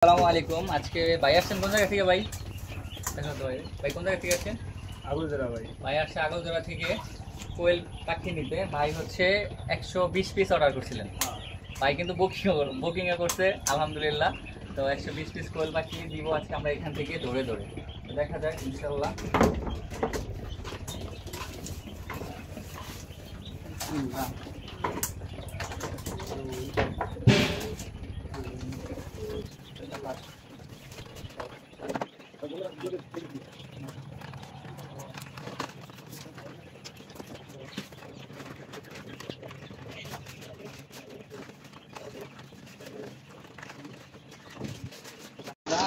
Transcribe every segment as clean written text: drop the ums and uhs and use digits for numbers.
আসসালামু আলাইকুম। আজকে ভাই আসছেন কোন জায়গা থেকে? ভাই দেখো তো ভাই, ভাই কোন জায়গা থেকে আসছেন? আগলজোড়া ভাই। ভাই আসছে আগলজোড়া থেকে কোয়েল পাখি নিতে। ভাই হচ্ছে 120 পিস অর্ডার করছিলেন। ভাই কিন্তু বুকিংও করছে আলহামদুলিল্লাহ। তো 120 পিস কোয়েল পাখি দিব আজকে আমরা এখান থেকে ধরে ধরে। তো দেখা যাক ইনশাল্লাহ।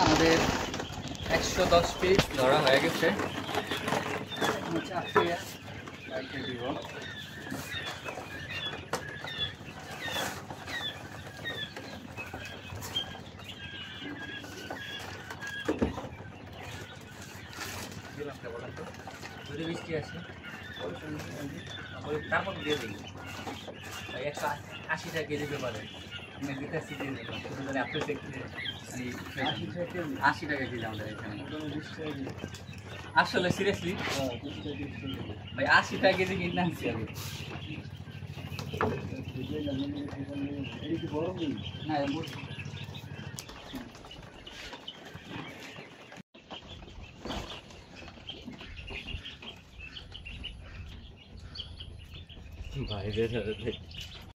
আমাদের 110 পিস ধরা হয়ে গেছে। দিব যদি বৃষ্টি আসে তারপর দিয়ে দিই। 180 টাকা কেজি পেপারে দিতে আসছি, আপনি 80 টাকা কেজি আমাদের এখানে। আসলে সিরিয়াসলি ভাই 80 টাকা কেজি কিনে আনছি আমি। না বাইরে